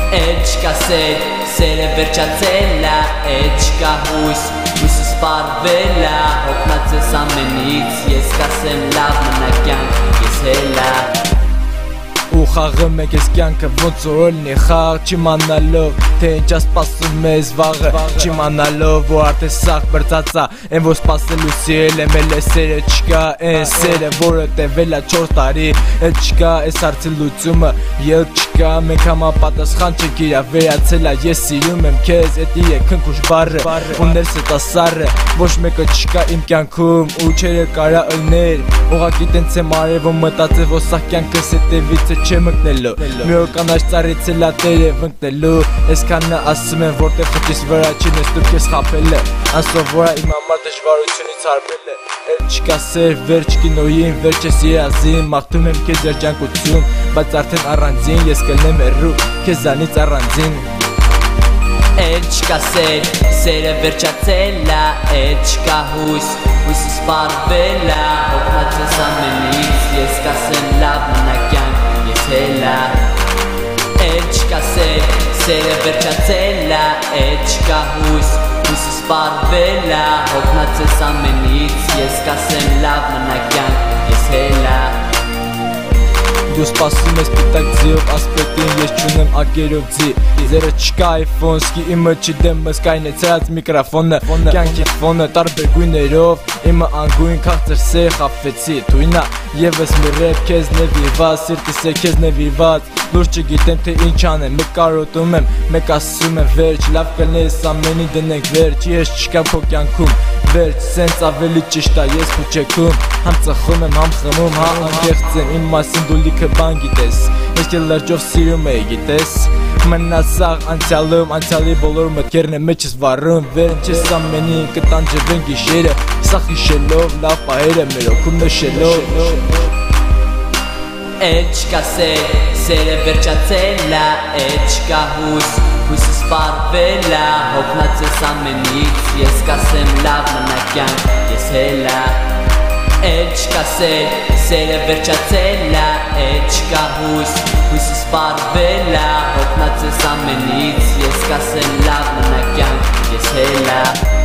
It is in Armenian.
Չկա սեր, սերը վերջացել է, չկա հույս, հույսը սպառվել է, հոգնած ես ամենից, ես կասեմ լավ մնա կյանք, ես հելա ու խաղը մեկ ես կյանքը ոնց որ ոլնի խաղ չիմանալով թե ինչ ասպասում ես վաղը չիմանալով որ արդեն սաղ բրծածա են որ սպասելու սիրել եմ էլ է սերը չկա են սերը որը տևել է 4 տարի էլ չկա ես հարցի լուծումը ելք չկա մենք համապատասխան չենք իրա վերացել է ես սիրում եմ քեզ էդի է քնքուշ բառը ու ներսդ ասարը ոչ մեկը չկա իմ կյանքում ու չերը կարա ըլներ ուղղակի տենց եմ արևում մտածել որ սաղ կյանքս հետևից չեմ ընկնելու մի օր կանաչ ծառից էլ ա տերև ընկնելու այսքանը ասում եմ որտեղ խճիս վրա չի նստում քեզ խաբել է անսովոր է իմ համար դժվարությունից արվել է էլ չկա սեր վերջ կինոյին վերջ ես երազին մաղթում եմ քեզ երջանկություն բայց արդեն առանձին ես կլնեմ հեռու քեզանից առանձին չկա սեր, սերը վերջացել է, չկա հույս, հույսը սպառվել է, հոգնած ես ամենից, ես կասեմ լավ մնա կյանք, ես հելա Չկա սեր, սերը վերջացել է, չկա հույս, հույսը սպառվել է, հոգնած ես ամենից, ես կասեմ լավ մնա կյանք, ես հելա Դու սպասում ես պիտակ ձիով ասպետին ես չունեմ ակերով ձի Ձերը չկա iPhone սկի իմը չդեմս կայնեցրած միկրոֆոնը Կյանքիտ ֆոնը տարբեր գույներով իմը անգույն քաղցր սեր խապվեցի Թույնա եվս մի ռեպ քեզ նվիրված սիրտիս է քեզ նվիրված Լուրջ չգիտեմ թե ինչ անեմ մեկ կարոտում եմ մեկ ասում եմ վերջ լավ կլնես ամենի դնենք վերջ ես չկամ քո կյանքում վերջ սենց ավելի ճիշտ է ես փուչեքում համ ծխում եմ համ խմում հա անկեղծ եմ իմ մասին դու լիքը բան գիտես ես քեզ լրջով սիրում էի գիտես մնաց սաղ անցյալում անցյալի բոլոր մտքերն եմ մեջս վառում վերջ ես ամենին կտանջվեն գիշերը սաղ հիշելով լավ պահերը մեր օգում նշելով Չկա սեր, սերը վերջացել է, չկա հույս, հույսը սպառվել է, հոգնած ես ամենից, ես կասեմ լավ մնա կյանք, ես հելա Չկա սեր, սերը վերջացել է, չկա հույս, հույսը սպառվել է, հոգնած ես ամենից, ես կասեմ լավ մնա կյանք, ես հելա